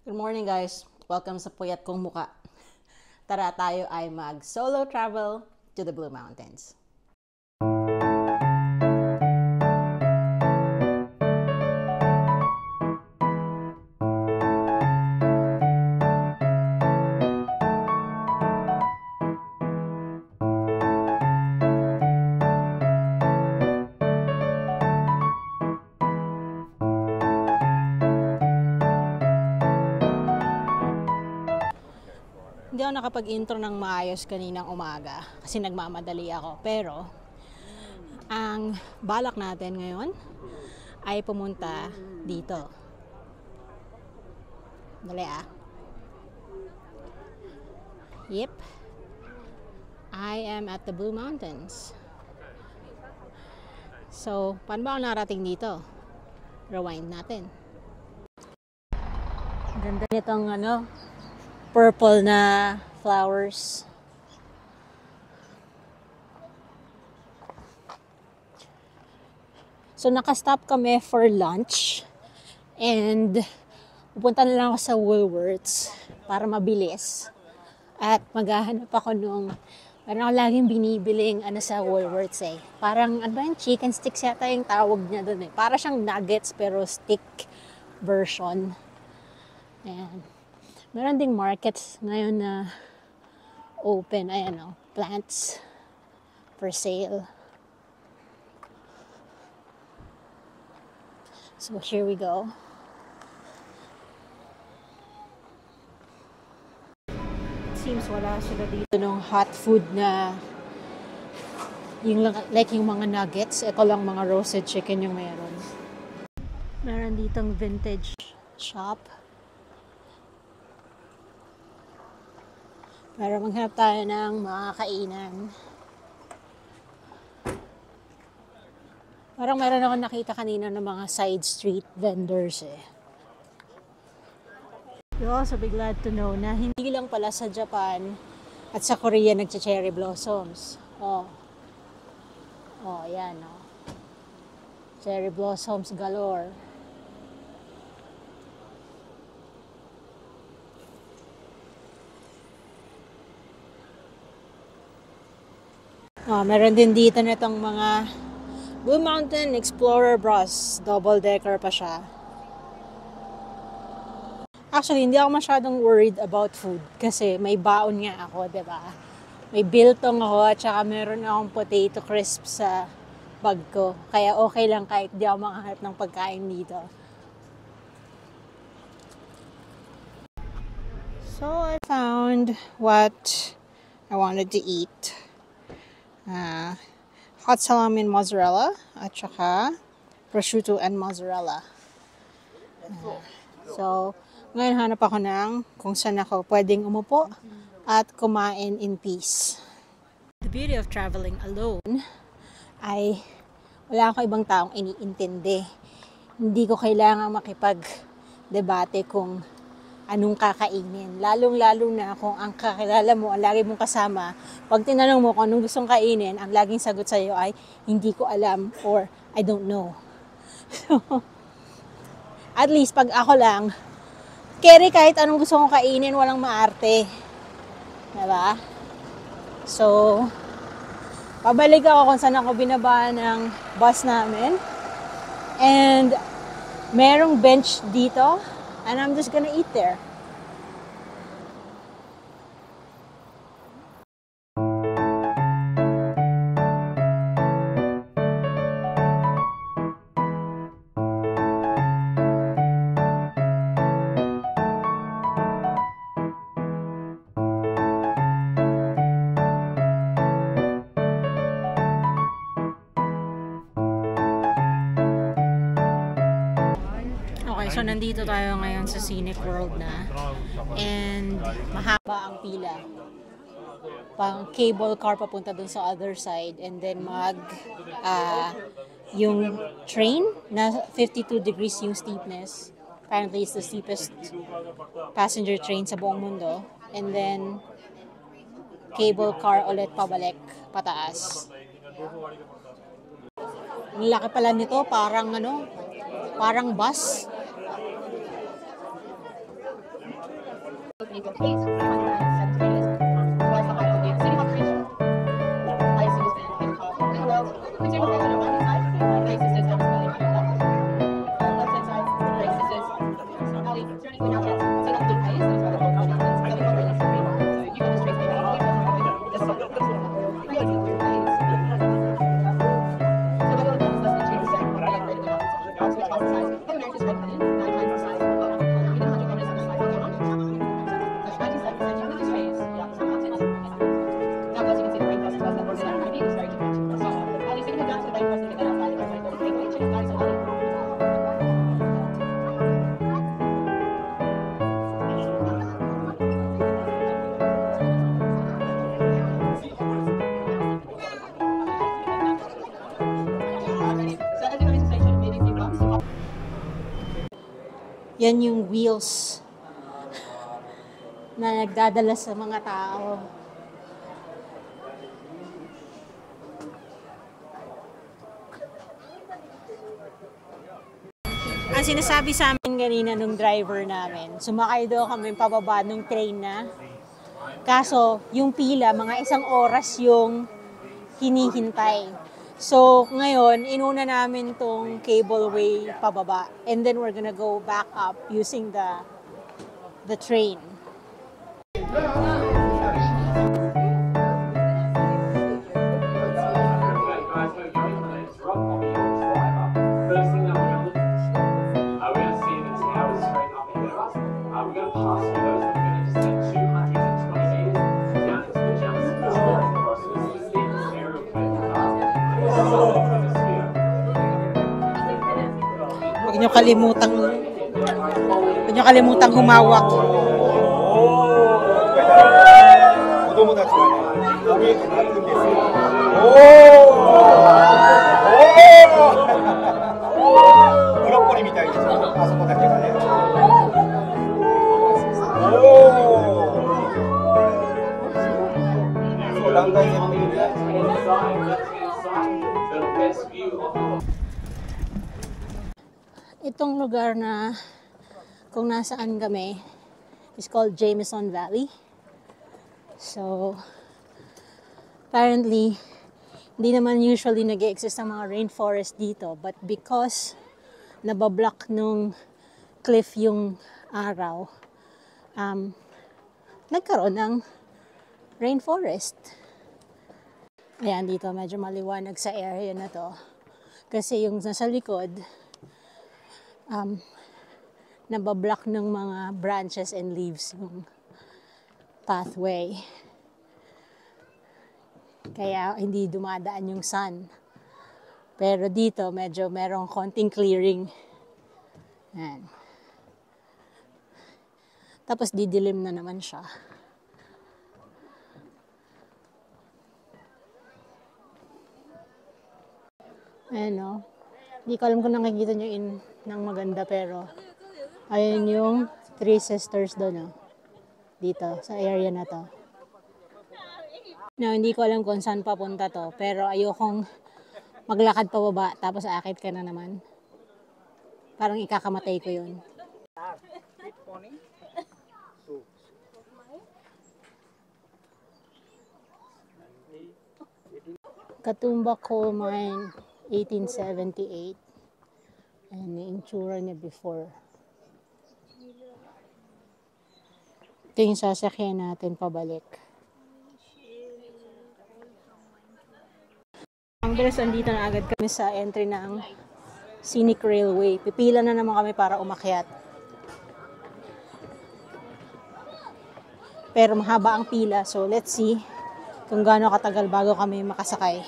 Good morning guys! Welcome sa puyat kong muka. Tara tayo ay mag-solo travel to the Blue Mountains. Hindi ako nakapag-intro ng maayos kaninang umaga kasi nagmamadali ako. Pero, ang balak natin ngayon ay pumunta dito. Dali ah. Yep. I am at the Blue Mountains. So, paano ba ako narating dito? Rewind natin. Ganda nitong purple na flowers. So, nakastop kami for lunch. And, pupunta na lang ako sa Woolworths para mabilis. At maghahanap ako nung, meron ako laging binibiling sa Woolworths eh. Parang, chicken sticks yata yung tawag niya doon eh. Para siyang nuggets pero stick version. Ayan. Meron ding markets ngayon na open. Ayan plants for sale. So here we go. It seems wala sila dito ng hot food na yung mga nuggets. Ito lang mga roasted chicken yung meron. Meron ditong vintage shop. Pero maghanap tayo ng mga kainan. Parang meron ako nakita kanina ng mga side street vendors eh. You'll also be glad to know na hindi lang pala sa Japan at sa Korea nagche-cherry blossoms. Oh, yan oh. Cherry blossoms galore. Meron din dito nitong mga Blue Mountain Explorer Bus. Double-decker pa siya. Actually, hindi ako masyadong worried about food kasi may baon nga ako, diba? May biltong ako at saka meron akong potato crisp sa bag ko. Kaya okay lang kahit di ako makahanap ng pagkain dito. So, I found what I wanted to eat. Hot salami and mozzarella at saka prosciutto and mozzarella. So, ngayon hanap ako ng kung saan ako pwedeng umupo at kumain in peace. The beauty of traveling alone ay wala akong ibang taong iniintindi. Hindi ko kailangang makipag-debate kung anong kakainin. Lalong-lalo na kung ang kakilala mo, ang lagi mong kasama, pag tinanong mo kung anong gustong kainin, ang laging sagot sa iyo ay, hindi ko alam or I don't know. So, at least pag ako lang, carry kahit anong gusto kong kainin, walang maarte. Diba? So, pabalik ako kung saan ako binaba ng bus namin. And, merong bench dito. And I'm just gonna eat there. So, nandito tayo ngayon sa Scenic World na. And, mahaba ang pila. Pang cable car papunta dun sa other side. And then, yung train na 52 degrees yung steepness. Apparently, it's the steepest passenger train sa buong mundo. And then, cable car ulit pabalik, pataas. Ang laki pala nito, parang bus. Yan yung wheels na nagdadala sa mga tao. Ang sinasabi sa amin kanina nung driver namin, sumakay daw kami pababa nung train na. Kaso, yung pila, mga 1 oras yung hinihintay. So, ngayon, inuna namin tong cableway pababa. And then we're gonna go back up using the train. Huwag niyo kalimutang humawak. Itong lugar na kung nasaan kami is called Jameson Valley. So, apparently, hindi naman usually nag-e-exist ang mga rainforest dito. But because nabablock nung cliff yung araw, nagkaroon ng rainforest. Ayan, dito medyo maliwanag sa area na to. Kasi yung nasa likod, nabablock ng mga branches and leaves yung pathway. Kaya hindi dumadaan yung sun. Pero dito, medyo merong konting clearing. Ayan. Tapos didilim na naman siya. Ayan o. Hindi ko alam kung nakikita nyo ng maganda, pero ayun yung Three Sisters doon, dito, sa area na to. Now, hindi ko alam kung saan papunta to, pero ayokong maglakad pa baba, tapos aakit ka na naman. Parang ikakamatay ko yun. Katumbak Coal Mine, 1878. Ayan, yung itsura niya before. Ito yung sasakyan natin pabalik. Ang bilis, andito na agad kami sa entry ng Scenic Railway. Pipila na naman kami para umakyat. Pero mahaba ang pila, so let's see kung gaano katagal bago kami makasakay.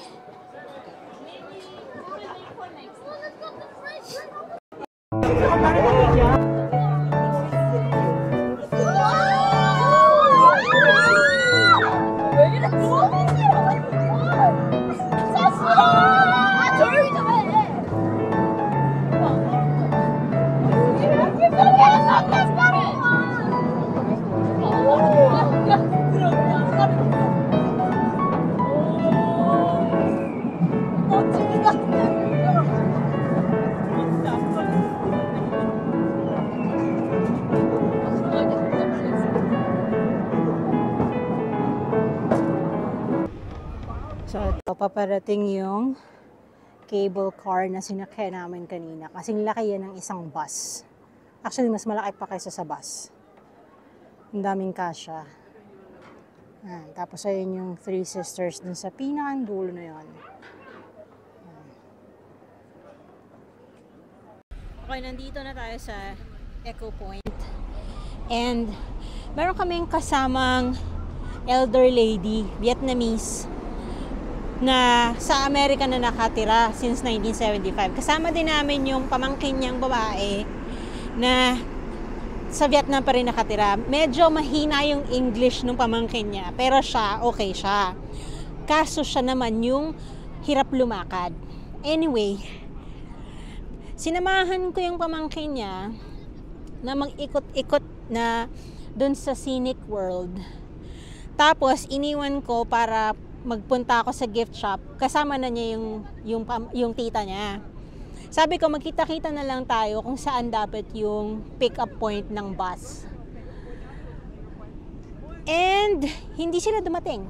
paparating yung cable car na sinakyan namin kanina. Kasing laki yan ng isang bus. Actually, mas malaki pa kaysa sa bus. Ang daming kasya. Tapos ayun yung Three Sisters dun sa pinakang dulo na yun. Okay, nandito na tayo sa Echo Point. And meron kaming kasamang elder lady, Vietnamese, na sa Amerika na nakatira since 1975. Kasama din namin yung pamangkin niyang babae na sa Vietnam pa rin nakatira. Medyo mahina yung English ng pamangkin niya, pero siya, okay siya. Kaso siya naman yung hirap lumakad. Anyway, sinamahan ko yung pamangkin niya na mag-ikot-ikot na dun sa Scenic World. Tapos, iniwan ko para magpunta ako sa gift shop. Kasama na niya yung tita niya. Sabi ko, magkita-kita na lang tayo kung saan dapat yung pick-up point ng bus. And, hindi sila dumating.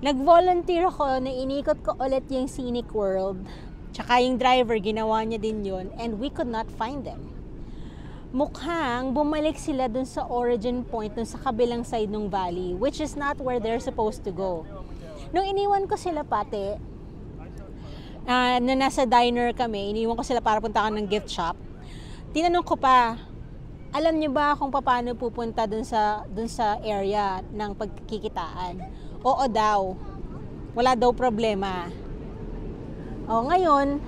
Nag-volunteer ako na inikot ko ulit yung Scenic World. Tsaka yung driver, ginawa niya din yun. And we could not find them. Mukhang bumalik sila dun sa origin point, dun sa kabilang side ng valley, which is not where they're supposed to go. Nung iniwan ko sila pati, na nasa diner kami, iniwan ko sila para punta ka ng gift shop, tinanong ko pa, alam niyo ba kung paano pupunta dun sa area ng pagkikitaan? Oo daw. Wala daw problema. O ngayon,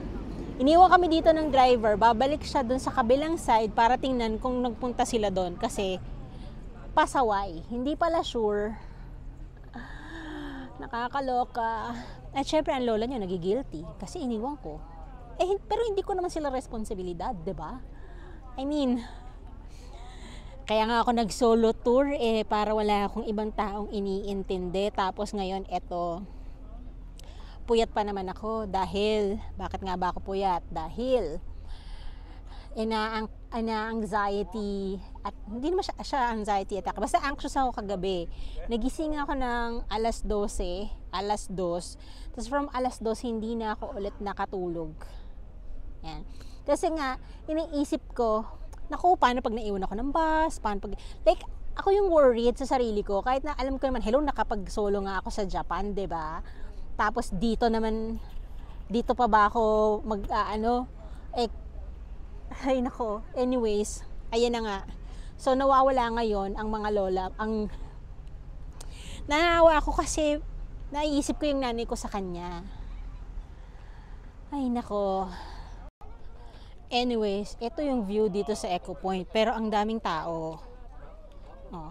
iniwan kami dito ng driver, babalik siya dun sa kabilang side para tingnan kung nagpunta sila dun kasi pasaway. Hindi pala sure. Nakakaloka. At syempre, ang lola niya nagigilty kasi iniwan ko. Pero hindi ko naman sila responsibilidad, 'di ba? I mean, kaya nga ako nag-solo tour para wala akong ibang taong iniintindi. Tapos ngayon, eto, puyat pa naman ako dahil, bakit nga ba ako puyat? Dahil ina-anxiety at hindi naman siya anxiety attack. Basta anxious ako kagabi. Nagising ako ng alas 2. Tapos from alas 2 hindi na ako ulit nakatulog. Yan. Kasi nga iniisip ko, naku, paano pag naiwan ako ng bus? Paano pag ako yung worried sa sarili ko kahit na alam ko naman, hello, nakapag-solo nga ako sa Japan, 'di ba? Tapos dito pa ba ako ay nako. Anyways, ayan na nga. So nawawala ngayon ang mga lola. Nanawa ako kasi naiisip ko yung nanay ko sa kanya. Ay nako. Anyways, ito yung view dito sa Echo Point. Pero ang daming tao. Oh.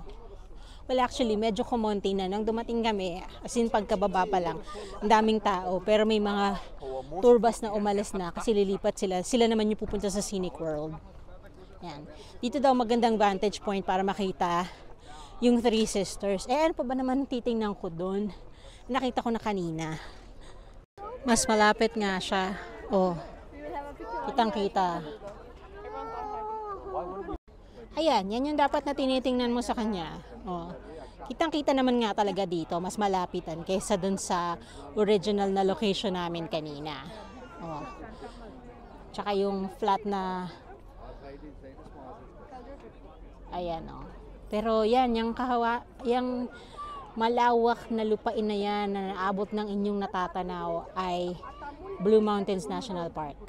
Well, actually, medyo kumonti na. Nang dumating kami, as in pagkababa pa lang, ang daming tao. Pero may mga tour bus na umalis na kasi lilipat sila. Sila naman yung pupunta sa Scenic World. Yan. Dito daw magandang vantage point para makita yung Three Sisters. Ano pa ba naman titingnan ko doon? Nakita ko na kanina. Mas malapit nga siya. Oh, kitang-kita. Ayan, yan yung dapat na tinitingnan mo sa kanya. Oh. Kitang-kita naman nga talaga dito, mas malapitan kaysa dun sa original na location namin kanina. Oh. Tsaka yung flat na ayan, oh. Pero yan, yung malawak na lupain na yan na naabot ng inyong natatanaw ay Blue Mountains National Park.